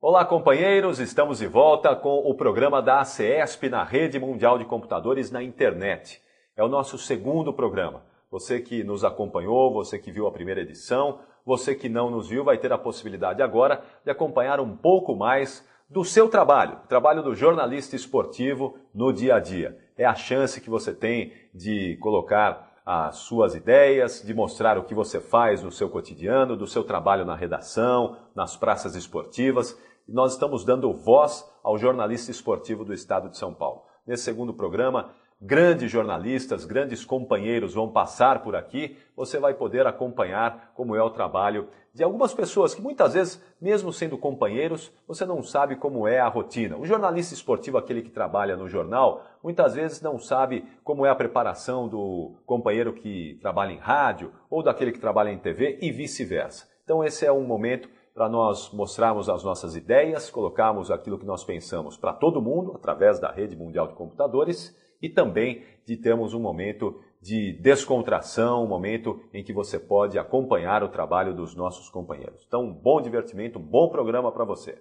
Olá, companheiros, estamos de volta com o programa da ACESP na Rede Mundial de Computadores na Internet. É o nosso segundo programa. Você que nos acompanhou, você que viu a primeira edição, você que não nos viu, vai ter a possibilidade agora de acompanhar um pouco mais do seu trabalho, o trabalho do jornalista esportivo no dia a dia. É a chance que você tem de colocar as suas ideias, de mostrar o que você faz no seu cotidiano, do seu trabalho na redação, nas praças esportivas. E nós estamos dando voz ao jornalista esportivo do estado de São Paulo. Nesse segundo programa, grandes jornalistas, grandes companheiros vão passar por aqui. Você vai poder acompanhar como é o trabalho de algumas pessoas que muitas vezes, mesmo sendo companheiros, você não sabe como é a rotina. O jornalista esportivo, aquele que trabalha no jornal, muitas vezes não sabe como é a preparação do companheiro que trabalha em rádio ou daquele que trabalha em TV e vice-versa. Então esse é um momento para nós mostrarmos as nossas ideias, colocarmos aquilo que nós pensamos para todo mundo, através da Rede Mundial de Computadores, e também de termos um momento de descontração, um momento em que você pode acompanhar o trabalho dos nossos companheiros. Então, um bom divertimento, um bom programa para você.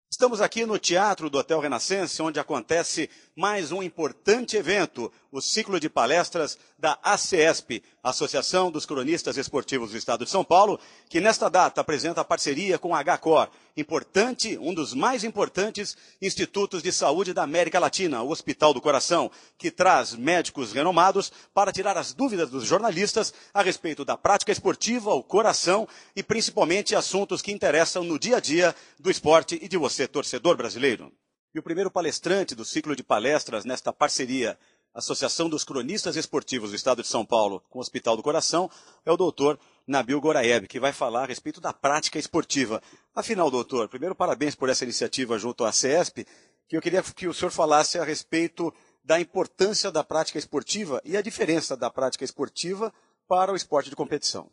Estamos aqui no Teatro do Hotel Renascença, onde acontece mais um importante evento, o ciclo de palestras da ACESP, Associação dos Cronistas Esportivos do Estado de São Paulo, que nesta data apresenta a parceria com a HCOR, importante, um dos mais importantes institutos de saúde da América Latina, o Hospital do Coração, que traz médicos renomados para tirar as dúvidas dos jornalistas a respeito da prática esportiva, o coração e principalmente assuntos que interessam no dia a dia do esporte e de você, torcedor brasileiro. E o primeiro palestrante do ciclo de palestras nesta parceria Associação dos Cronistas Esportivos do Estado de São Paulo com o Hospital do Coração é o doutor Nabil Goraieb, que vai falar a respeito da prática esportiva. Afinal, doutor, primeiro parabéns por essa iniciativa junto à CESP, que eu queria que o senhor falasse a respeito da importância da prática esportiva e a diferença da prática esportiva para o esporte de competição.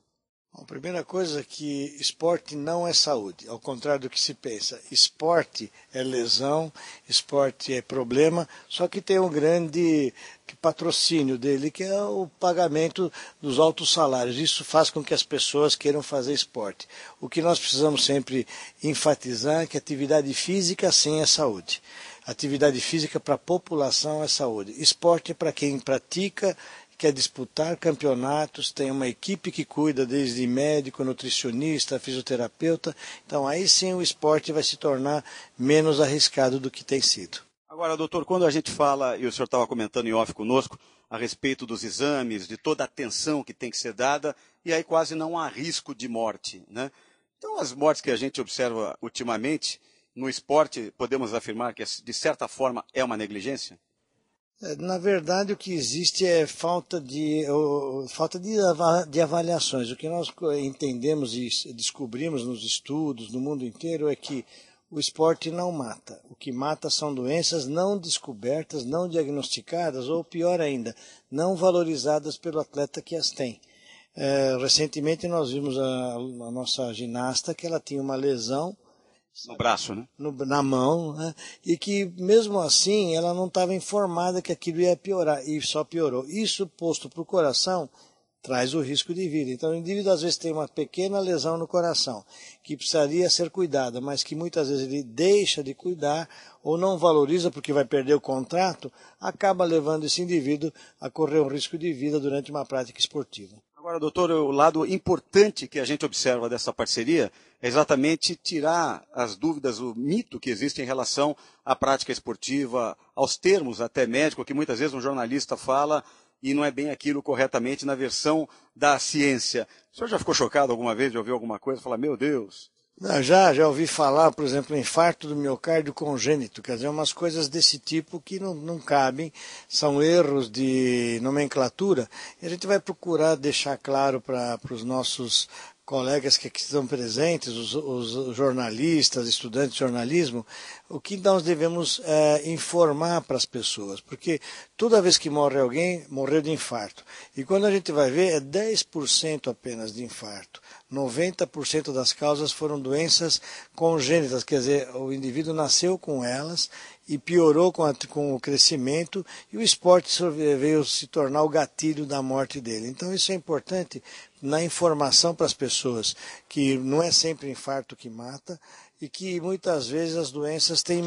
Bom, a primeira coisa é que esporte não é saúde, ao contrário do que se pensa. Esporte é lesão, esporte é problema, só que tem um grande patrocínio dele, que é o pagamento dos altos salários. Isso faz com que as pessoas queiram fazer esporte. O que nós precisamos sempre enfatizar é que atividade física sim é saúde. Atividade física para a população é saúde. Esporte é para quem pratica, quer disputar campeonatos, tem uma equipe que cuida, desde médico, nutricionista, fisioterapeuta. Então aí sim o esporte vai se tornar menos arriscado do que tem sido. Agora, doutor, quando a gente fala, e o senhor estava comentando em off conosco, a respeito dos exames, de toda a atenção que tem que ser dada, e aí quase não há risco de morte, né? Então as mortes que a gente observa ultimamente, no esporte, podemos afirmar que de certa forma é uma negligência? Na verdade, o que existe é falta de avaliações. O que nós entendemos e descobrimos nos estudos no mundo inteiro é que o esporte não mata. O que mata são doenças não descobertas, não diagnosticadas, ou pior ainda, não valorizadas pelo atleta que as tem. Recentemente nós vimos a nossa ginasta que ela tinha uma lesão no braço, né? Na mão, né? E que mesmo assim ela não estava informada que aquilo ia piorar, e só piorou. Isso posto para o coração traz o risco de vida. Então o indivíduo às vezes tem uma pequena lesão no coração, que precisaria ser cuidada, mas que muitas vezes ele deixa de cuidar ou não valoriza porque vai perder o contrato, acaba levando esse indivíduo a correr um risco de vida durante uma prática esportiva. Agora, doutor, o lado importante que a gente observa dessa parceria é exatamente tirar as dúvidas, o mito que existe em relação à prática esportiva, aos termos até médico, que muitas vezes um jornalista fala e não é bem aquilo corretamente na versão da ciência. O senhor já ficou chocado alguma vez de ouvir alguma coisa e falar, meu Deus? Não, já ouvi falar, por exemplo, infarto do miocárdio congênito, quer dizer, umas coisas desse tipo que não cabem, são erros de nomenclatura, e a gente vai procurar deixar claro para os nossos colegas que aqui estão presentes, os jornalistas, estudantes de jornalismo, o que nós devemos informar para as pessoas, porque toda vez que morre alguém, morreu de infarto. E quando a gente vai ver, é 10% apenas de infarto. 90% das causas foram doenças congênitas, quer dizer, o indivíduo nasceu com elas e piorou com o crescimento, e o esporte veio se tornar o gatilho da morte dele. Então isso é importante na informação para as pessoas, que não é sempre infarto que mata, e que muitas vezes as doenças têm,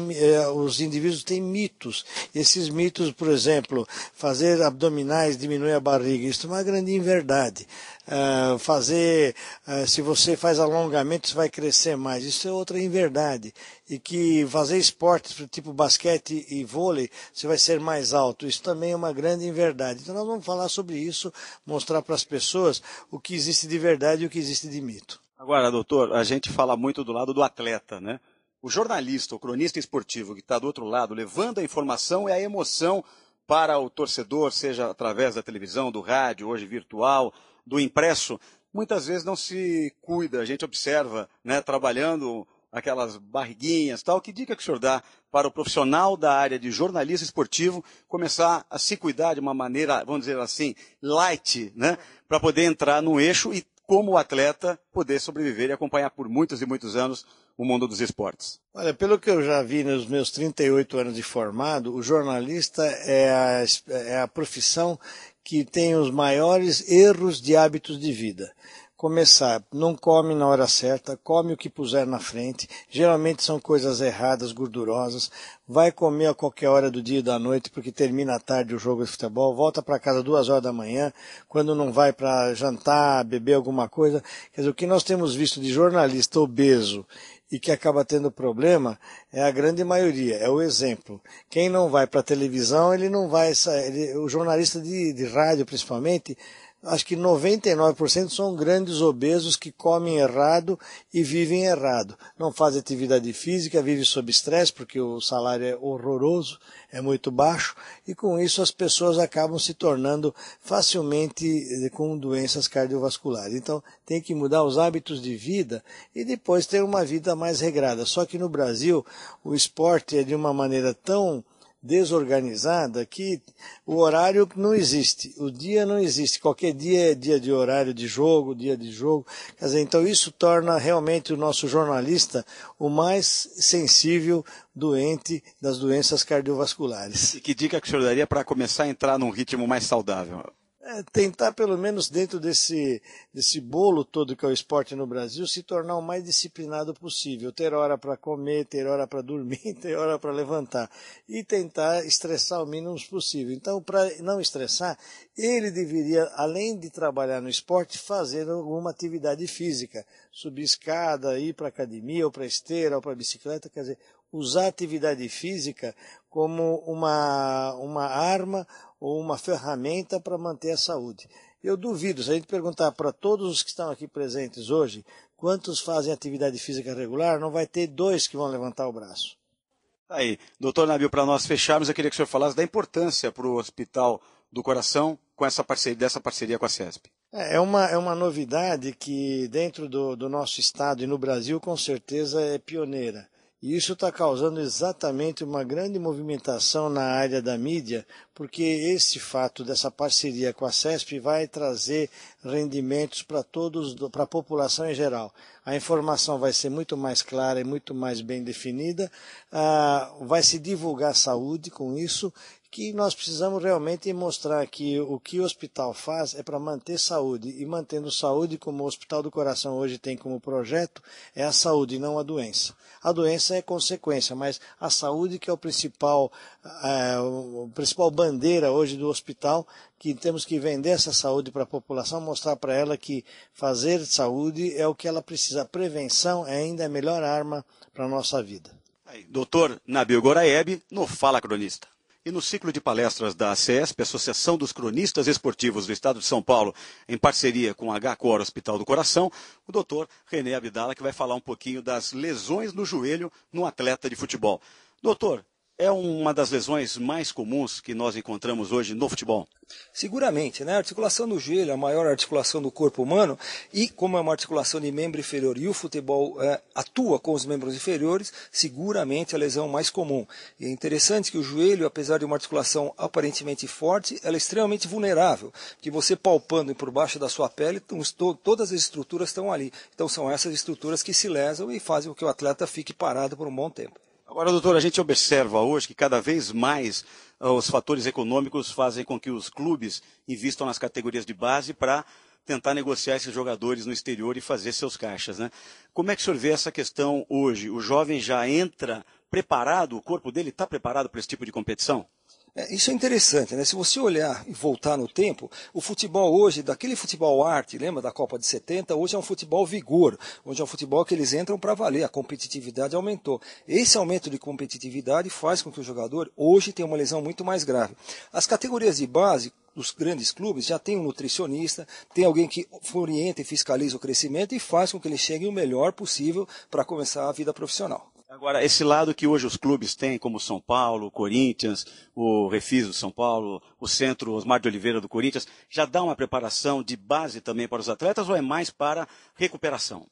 os indivíduos têm mitos. Esses mitos, por exemplo, fazer abdominais diminui a barriga, isso é uma grande inverdade. Se você faz alongamento, você vai crescer mais, isso é outra inverdade. E que fazer esportes tipo basquete e vôlei, você vai ser mais alto, isso também é uma grande inverdade. Então nós vamos falar sobre isso, mostrar para as pessoas o que existe de verdade e o que existe de mito. Agora, doutor, a gente fala muito do lado do atleta, né? O jornalista, o cronista esportivo que está do outro lado, levando a informação e a emoção para o torcedor, seja através da televisão, do rádio, hoje virtual, do impresso, muitas vezes não se cuida, a gente observa, né, trabalhando aquelas barriguinhas, tal. Que dica que o senhor dá para o profissional da área de jornalista esportivo começar a se cuidar de uma maneira, vamos dizer assim, light, né, para poder entrar no eixo e, como atleta, poder sobreviver e acompanhar por muitos e muitos anos o mundo dos esportes? Olha, pelo que eu já vi nos meus 38 anos de formado, o jornalista é a profissão que tem os maiores erros de hábitos de vida. Começar, não come na hora certa, come o que puser na frente, geralmente são coisas erradas, gordurosas, vai comer a qualquer hora do dia e da noite, porque termina à tarde o jogo de futebol, volta para casa 2 horas da manhã, quando não vai para jantar, beber alguma coisa. Quer dizer, o que nós temos visto de jornalista obeso e que acaba tendo problema é a grande maioria, é o exemplo. Quem não vai para a televisão, ele não vai, o jornalista de rádio principalmente, acho que 99% são grandes obesos que comem errado e vivem errado. Não fazem atividade física, vivem sob estresse porque o salário é horroroso, é muito baixo, e com isso as pessoas acabam se tornando facilmente com doenças cardiovasculares. Então tem que mudar os hábitos de vida e depois ter uma vida mais regrada. Só que no Brasil o esporte é de uma maneira tão desorganizada que o horário não existe, o dia não existe, qualquer dia é dia de horário de jogo, dia de jogo. Quer dizer, então isso torna realmente o nosso jornalista o mais sensível doente das doenças cardiovasculares. E que dica que o senhor daria para começar a entrar num ritmo mais saudável? Tentar, pelo menos dentro desse bolo todo que é o esporte no Brasil, se tornar o mais disciplinado possível. Ter hora para comer, ter hora para dormir, ter hora para levantar. E tentar estressar o mínimo possível. Então, para não estressar, ele deveria, além de trabalhar no esporte, fazer alguma atividade física. Subir escada, ir para a academia, ou para a esteira, ou para a bicicleta. Quer dizer, usar a atividade física como uma arma ou uma ferramenta para manter a saúde. Eu duvido, se a gente perguntar para todos os que estão aqui presentes hoje, quantos fazem atividade física regular, não vai ter 2 que vão levantar o braço. Aí, doutor Nabil, para nós fecharmos, eu queria que o senhor falasse da importância para o Hospital do Coração com dessa parceria com a CESP. É uma novidade que dentro do nosso estado e no Brasil com certeza é pioneira. E isso está causando exatamente uma grande movimentação na área da mídia, porque esse fato dessa parceria com a CESP vai trazer rendimentos para a população em geral. A informação vai ser muito mais clara e muito mais bem definida, vai se divulgar saúde com isso, que nós precisamos realmente mostrar que o que o hospital faz é para manter saúde, e mantendo saúde, como o Hospital do Coração hoje tem como projeto, é a saúde e não a doença. A doença é consequência, mas a saúde que é a principal bandeira hoje do hospital, que temos que vender essa saúde para a população, mostrar para ela que fazer saúde é o que ela precisa. A prevenção é ainda a melhor arma para a nossa vida. Aí, doutor Nabil Goraieb, no Fala Cronista. E no ciclo de palestras da ACESP, Associação dos Cronistas Esportivos do Estado de São Paulo, em parceria com a HCOR Hospital do Coração, o doutor René Abdala, que vai falar um pouquinho das lesões no joelho no atleta de futebol. Doutor, é uma das lesões mais comuns que nós encontramos hoje no futebol? Seguramente, né? A articulação do joelho é a maior articulação do corpo humano e, como é uma articulação de membro inferior e o futebol atua com os membros inferiores, seguramente é a lesão mais comum. E é interessante que o joelho, apesar de uma articulação aparentemente forte, ela é extremamente vulnerável, que você palpando por baixo da sua pele, todas as estruturas estão ali. Então são essas estruturas que se lesam e fazem com que o atleta fique parado por um bom tempo. Agora, doutor, a gente observa hoje que cada vez mais os fatores econômicos fazem com que os clubes invistam nas categorias de base para tentar negociar esses jogadores no exterior e fazer seus caixas, né? Como é que o senhor vê essa questão hoje? O jovem já entra preparado, o corpo dele está preparado para esse tipo de competição? Isso é interessante, né? Se você olhar e voltar no tempo, o futebol hoje, daquele futebol arte, lembra da Copa de 70, hoje é um futebol vigor, hoje é um futebol que eles entram para valer, a competitividade aumentou. Esse aumento de competitividade faz com que o jogador hoje tenha uma lesão muito mais grave. As categorias de base dos grandes clubes já tem um nutricionista, tem alguém que orienta e fiscaliza o crescimento e faz com que ele chegue o melhor possível para começar a vida profissional. Agora, esse lado que hoje os clubes têm, como o São Paulo, o Corinthians, o Refis do São Paulo, o Centro Osmar de Oliveira do Corinthians, já dá uma preparação de base também para os atletas ou é mais para recuperação?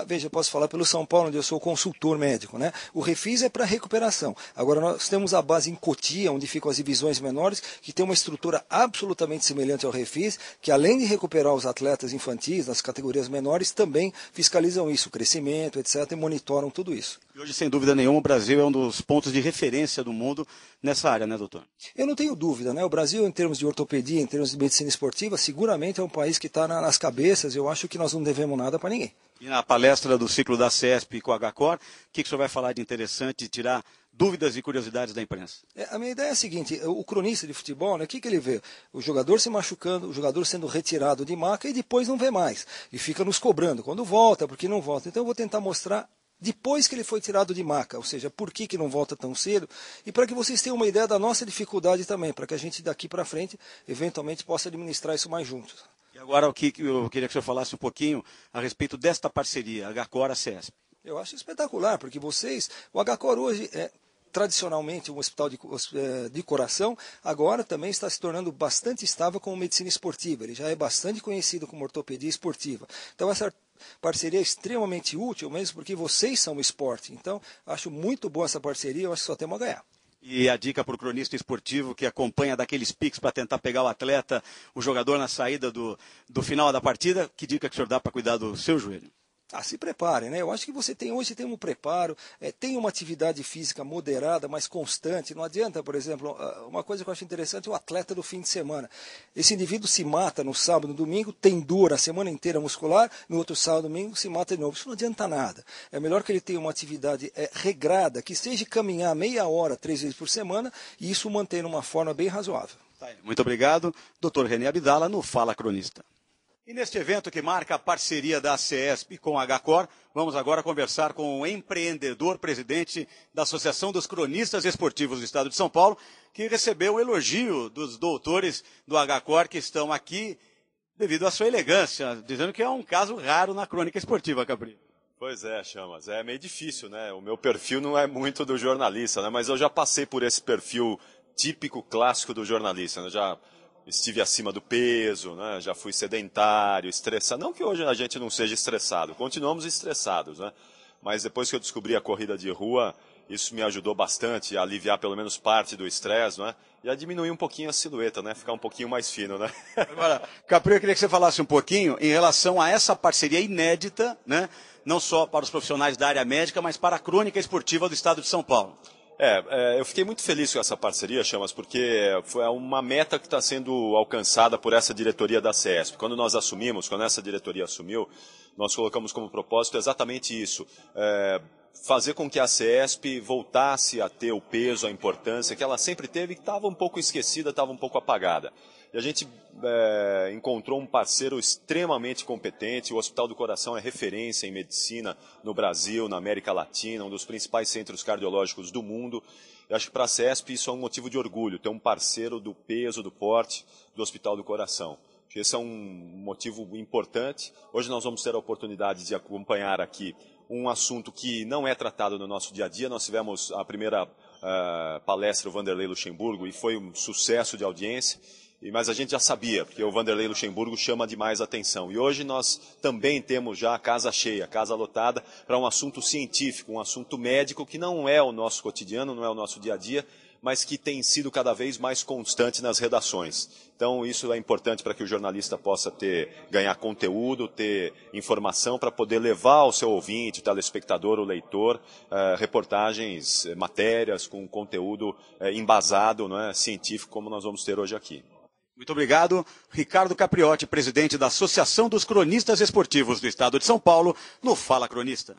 Veja, eu posso falar pelo São Paulo, onde eu sou consultor médico, né? O Refis é para recuperação. Agora, nós temos a base em Cotia, onde ficam as divisões menores, que tem uma estrutura absolutamente semelhante ao Refis, que além de recuperar os atletas infantis nas categorias menores, também fiscalizam isso, crescimento, etc., e monitoram tudo isso. E hoje, sem dúvida nenhuma, o Brasil é um dos pontos de referência do mundo nessa área, né, doutor? Eu não tenho dúvida, né? O Brasil, em termos de ortopedia, em termos de medicina esportiva, seguramente é um país que está nas cabeças. Eu acho que nós não devemos nada para ninguém. E na palestra do ciclo da CESP com a HCOR, o que o senhor vai falar de interessante e tirar dúvidas e curiosidades da imprensa? A minha ideia é a seguinte, o cronista de futebol, né, o que ele vê? O jogador se machucando, o jogador sendo retirado de maca e depois não vê mais. E fica nos cobrando, quando volta, porque não volta. Então eu vou tentar mostrar depois que ele foi tirado de maca, ou seja, por que não volta tão cedo, e para que vocês tenham uma ideia da nossa dificuldade também, para que a gente daqui para frente, eventualmente, possa administrar isso mais juntos. E agora o que eu queria que o senhor falasse um pouquinho a respeito desta parceria, HCOR-CESP. Eu acho espetacular, porque vocês, o HCOR hoje é tradicionalmente um hospital de coração, agora também está se tornando bastante estável como medicina esportiva. Ele já é bastante conhecido como ortopedia esportiva. Então essa parceria é extremamente útil, mesmo porque vocês são o esporte. Então acho muito boa essa parceria, eu acho que só temos a ganhar. E a dica para o cronista esportivo que acompanha daqueles piques para tentar pegar o atleta, o jogador na saída do final da partida, que dica que o senhor dá para cuidar do seu joelho? Se prepare, né? Eu acho que você hoje tem um preparo, tem uma atividade física moderada, mas constante. Não adianta, por exemplo, uma coisa que eu acho interessante é o atleta do fim de semana. Esse indivíduo se mata no sábado, no domingo, tem dor a semana inteira muscular, no outro sábado, domingo, se mata de novo. Isso não adianta nada. É melhor que ele tenha uma atividade regrada, que seja caminhar meia hora, 3 vezes por semana, e isso mantém uma forma bem razoável. Muito obrigado, Dr. René Abdala, no Fala Cronista. E neste evento que marca a parceria da CESP com a HCOR, vamos agora conversar com o empreendedor presidente da Associação dos Cronistas Esportivos do Estado de São Paulo, que recebeu o elogio dos doutores do HCOR que estão aqui devido à sua elegância, dizendo que é um caso raro na crônica esportiva, Capri. Pois é, Chamas, é meio difícil, né? O meu perfil não é muito do jornalista, né? Mas eu já passei por esse perfil típico, clássico do jornalista, né? Já estive acima do peso, né? Já fui sedentário, estressado. Não que hoje a gente não seja estressado, continuamos estressados, né? Mas depois que eu descobri a corrida de rua, isso me ajudou bastante a aliviar pelo menos parte do estresse, né? E a diminuir um pouquinho a silhueta, né? Ficar um pouquinho mais fino, né? Agora, Capri, eu queria que você falasse um pouquinho em relação a essa parceria inédita, né? Não só para os profissionais da área médica, mas para a crônica esportiva do Estado de São Paulo. Eu fiquei muito feliz com essa parceria, Chamas, porque foi uma meta que está sendo alcançada por essa diretoria da CESP. Quando essa diretoria assumiu, nós colocamos como propósito exatamente isso, fazer com que a CESP voltasse a ter o peso, a importância que ela sempre teve, que estava um pouco esquecida, estava um pouco apagada. E a gente encontrou um parceiro extremamente competente. O Hospital do Coração é referência em medicina no Brasil, na América Latina, um dos principais centros cardiológicos do mundo. Eu acho que para a CESP isso é um motivo de orgulho, ter um parceiro do peso, do porte do Hospital do Coração. Esse é um motivo importante. Hoje nós vamos ter a oportunidade de acompanhar aqui um assunto que não é tratado no nosso dia a dia. Nós tivemos a primeira palestra, o Vanderlei Luxemburgo, e foi um sucesso de audiência. Mas a gente já sabia, porque o Vanderlei Luxemburgo chama demais a atenção. E hoje nós também temos já a casa cheia, casa lotada, para um assunto científico, um assunto médico, que não é o nosso cotidiano, não é o nosso dia a dia, mas que tem sido cada vez mais constante nas redações. Então isso é importante para que o jornalista possa ganhar conteúdo, ter informação para poder levar ao seu ouvinte, o telespectador, o leitor, reportagens, matérias com conteúdo embasado, não é, científico, como nós vamos ter hoje aqui. Muito obrigado. Ricardo Capriotti, presidente da Associação dos Cronistas Esportivos do Estado de São Paulo, no Fala Cronista.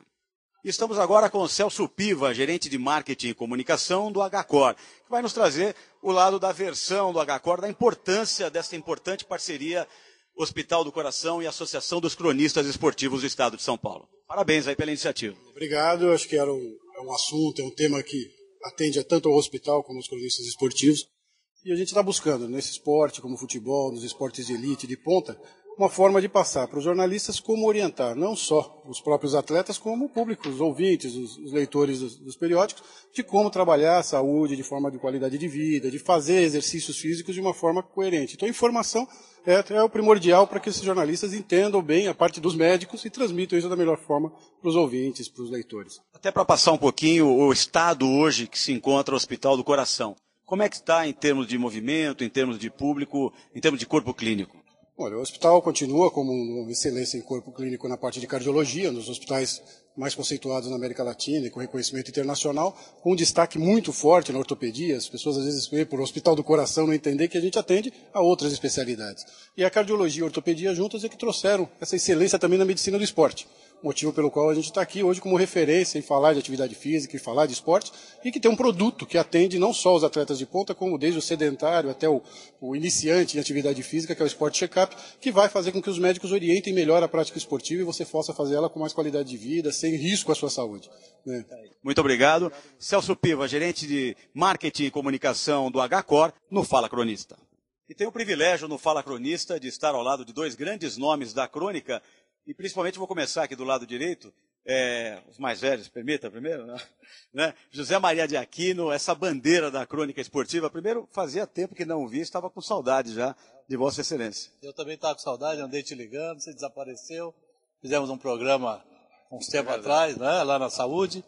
Estamos agora com o Celso Piva, gerente de marketing e comunicação do HCOR, que vai nos trazer o lado da versão do HCOR, da importância dessa importante parceria Hospital do Coração e Associação dos Cronistas Esportivos do Estado de São Paulo. Parabéns aí pela iniciativa. Obrigado, acho que é um assunto, é um tema que atende tanto ao hospital como aos cronistas esportivos. E a gente está buscando, nesse esporte, como futebol, nos esportes de elite, de ponta, uma forma de passar para os jornalistas como orientar, não só os próprios atletas, como o público, os ouvintes, os leitores dos periódicos, de como trabalhar a saúde de forma de qualidade de vida, de fazer exercícios físicos de uma forma coerente. Então a informação é o primordial para que esses jornalistas entendam bem a parte dos médicos e transmitam isso da melhor forma para os ouvintes, para os leitores. Até para passar um pouquinho o estado hoje que se encontra o Hospital do Coração. Como é que está em termos de movimento, em termos de público, em termos de corpo clínico? Olha, o hospital continua como uma excelência em corpo clínico na parte de cardiologia, nos hospitais mais conceituados na América Latina e com reconhecimento internacional, com um destaque muito forte na ortopedia. As pessoas às vezes veem por Hospital do Coração não entender que a gente atende a outras especialidades. E a cardiologia e a ortopedia juntas é que trouxeram essa excelência também na medicina do esporte. Motivo pelo qual a gente está aqui hoje como referência em falar de atividade física e falar de esporte, e que tem um produto que atende não só os atletas de ponta, como desde o sedentário até o iniciante em atividade física, que é o Sport Checkup, que vai fazer com que os médicos orientem melhor a prática esportiva e você possa fazer ela com mais qualidade de vida, sem risco à sua saúde. Né? Muito obrigado. Celso Piva, gerente de marketing e comunicação do HCOR, no Fala Cronista. E tenho o privilégio no Fala Cronista de estar ao lado de dois grandes nomes da crônica. E principalmente vou começar aqui do lado direito, os mais velhos, permita primeiro, né? José Maria de Aquino, essa bandeira da crônica esportiva. Primeiro, fazia tempo que não o vi, estava com saudade já de Vossa Excelência. Eu também estava com saudade, andei te ligando, você desapareceu. Fizemos um programa uns tempos atrás, né, lá na Saúde.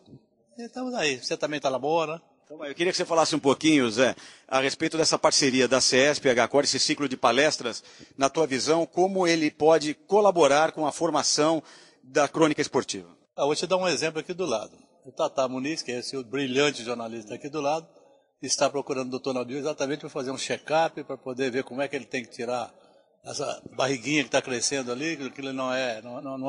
E estamos aí, você também está na boa, né? Então, eu queria que você falasse um pouquinho, Zé, a respeito dessa parceria da CESP e HCOR, esse ciclo de palestras, na tua visão, como ele pode colaborar com a formação da crônica esportiva. Eu vou te dar um exemplo aqui do lado. O Tata Muniz, que é esse brilhante jornalista aqui do lado, está procurando o Dr. Nabil exatamente para fazer um check-up, para poder ver como é que ele tem que tirar essa barriguinha que está crescendo ali, que ele não é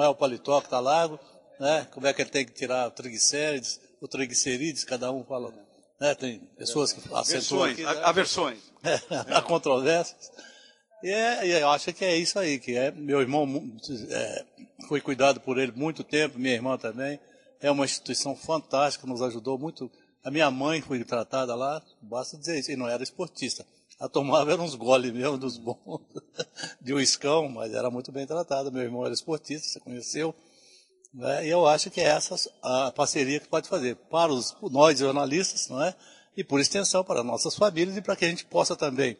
o paletó que está largo, né? Como é que ele tem que tirar o triglicerídeos, cada um fala... tem pessoas que acentuam aqui, né? Aversões. Há controvérsias. E eu acho que é isso aí, meu irmão foi cuidado por ele muito tempo, minha irmã também. É uma instituição fantástica, nos ajudou muito. A minha mãe foi tratada lá, basta dizer isso, e não era esportista. Ela tomava uns goles mesmo dos bons, de uiscão, mas era muito bem tratada. Meu irmão era esportista, você conheceu. E eu acho que é essa a parceria que pode fazer para nós jornalistas, não é? E por extensão para nossas famílias e para que a gente possa também,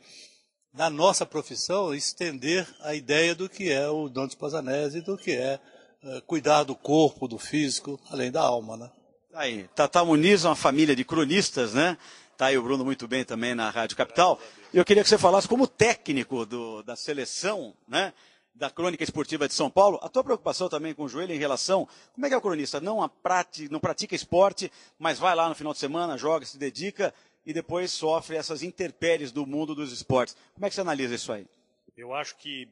na nossa profissão, estender a ideia do que é o Dante Spazanese, do que é cuidar do corpo, do físico, além da alma, né? Aí, Tata Muniz, uma família de cronistas, né? Tá aí o Bruno muito bem também na Rádio Capital. E eu queria que você falasse como técnico da seleção, né? Da crônica esportiva de São Paulo, a tua preocupação também com o joelho em relação, como é que é o cronista? Não pratica esporte, mas vai lá no final de semana, joga, se dedica e depois sofre essas intempéries do mundo dos esportes. Como é que você analisa isso aí? Eu acho que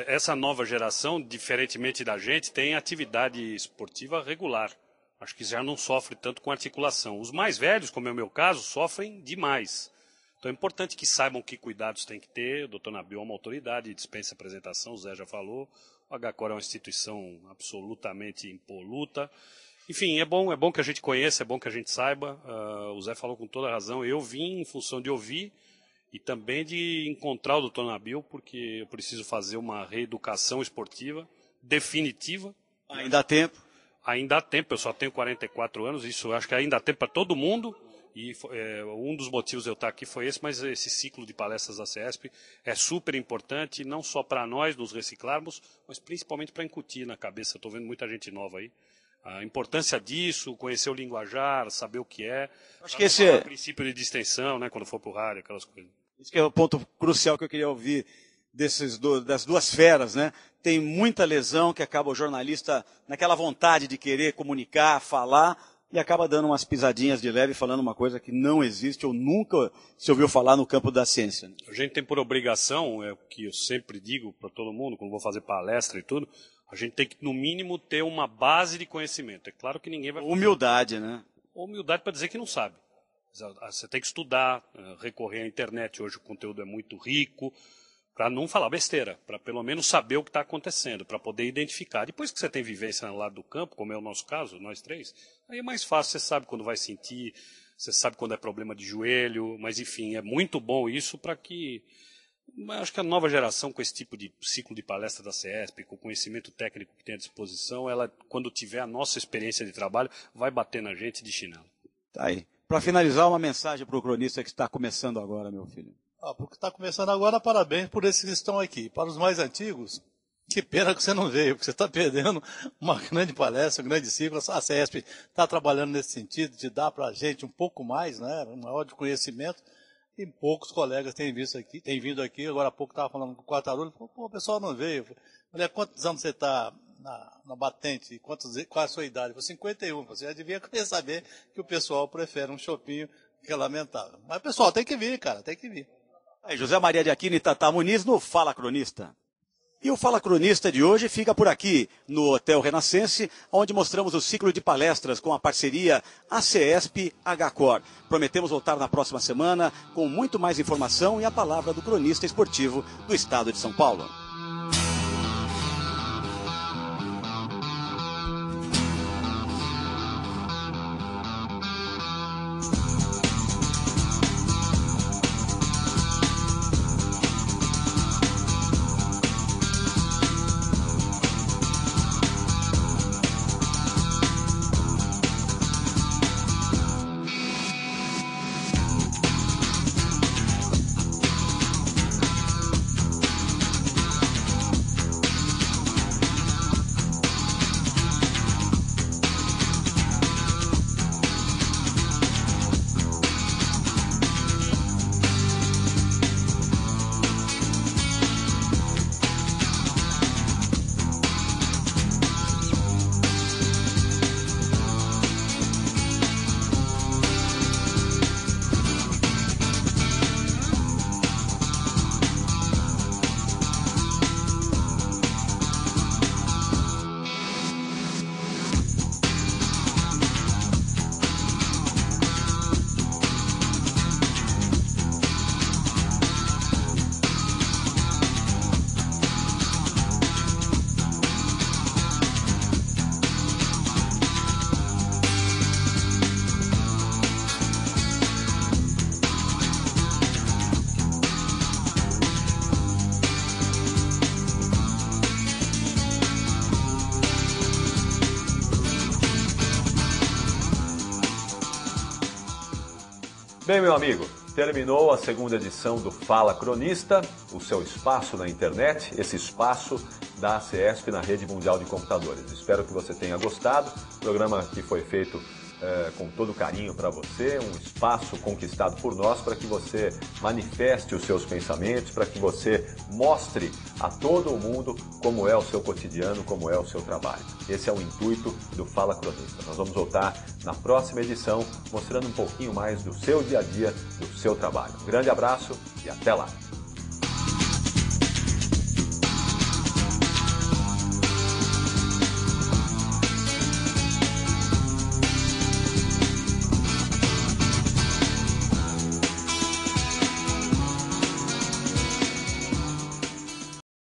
essa nova geração, diferentemente da gente, tem atividade esportiva regular. Acho que já não sofre tanto com articulação. Os mais velhos, como é o meu caso, sofrem demais. Então é importante que saibam que cuidados tem que ter. O doutor Nabil é uma autoridade, dispensa apresentação, o Zé já falou. O HCOR é uma instituição absolutamente impoluta. Enfim, é bom que a gente conheça, é bom que a gente saiba. O Zé falou com toda razão. Eu vim em função de ouvir e também de encontrar o doutor Nabil, porque eu preciso fazer uma reeducação esportiva definitiva. Ainda há tempo? Ainda há tempo, eu só tenho 44 anos, isso eu acho que ainda há tempo para todo mundo. E um dos motivos de eu estar aqui foi esse, mas esse ciclo de palestras da CESP é super importante, não só para nós nos reciclarmos, mas principalmente para incutir na cabeça. Estou vendo muita gente nova aí. A importância disso, conhecer o linguajar, saber o que é. Acho que esse é o princípio de distensão, né, quando for para o rádio, aquelas coisas. Esse que é o ponto crucial que eu queria ouvir das duas feras, né? Tem muita lesão que acaba o jornalista naquela vontade de querer comunicar, falar, e acaba dando umas pisadinhas de leve, falando uma coisa que não existe ou nunca se ouviu falar no campo da ciência. A gente tem por obrigação, é o que eu sempre digo para todo mundo, quando vou fazer palestra e tudo, a gente tem que, no mínimo, ter uma base de conhecimento. É claro que ninguém vai... Humildade, né? Humildade para dizer que não sabe. Você tem que estudar, recorrer à internet. Hoje o conteúdo é muito rico, para não falar besteira, para pelo menos saber o que está acontecendo, para poder identificar. Depois que você tem vivência no lado do campo, como é o nosso caso, nós três, aí é mais fácil, você sabe quando vai sentir, você sabe quando é problema de joelho, mas enfim, é muito bom isso para que... Acho que a nova geração, com esse tipo de ciclo de palestra da CESP, com o conhecimento técnico que tem à disposição, ela, quando tiver a nossa experiência de trabalho, vai bater na gente de chinelo. Tá aí. Para finalizar, uma mensagem para o cronista que está começando agora, meu filho. Porque está começando agora, parabéns por esses que estão aqui. Para os mais antigos, que pena que você não veio, porque você está perdendo uma grande palestra, um grande ciclo. A CESP está trabalhando nesse sentido, de dar para a gente um pouco mais, né, um maior de conhecimento. E poucos colegas têm vindo aqui. Agora há pouco estava falando com o Quartarolo, falou, pô, o pessoal não veio. Eu falei, quantos anos você está na batente? Qual é a sua idade? Eu falei, 51. Você já devia saber que o pessoal prefere um chopinho, que é lamentável. Mas, pessoal, tem que vir, cara, tem que vir. Aí, José Maria de Aquino e Tata Muniz no Fala Cronista. E o Fala Cronista de hoje fica por aqui, no Hotel Renascense, onde mostramos o ciclo de palestras com a parceria ACESP-HCOR. Prometemos voltar na próxima semana com muito mais informação e a palavra do cronista esportivo do estado de São Paulo. Bem, meu amigo, terminou a segunda edição do Fala Cronista, o seu espaço na internet, esse espaço da CESP na Rede Mundial de Computadores. Espero que você tenha gostado, programa que foi feito com todo carinho para você, um espaço conquistado por nós para que você manifeste os seus pensamentos, para que você mostre a todo o mundo como é o seu cotidiano, como é o seu trabalho. Esse é o intuito do Fala Cronista. Nós vamos voltar na próxima edição mostrando um pouquinho mais do seu dia a dia, do seu trabalho. Um grande abraço e até lá!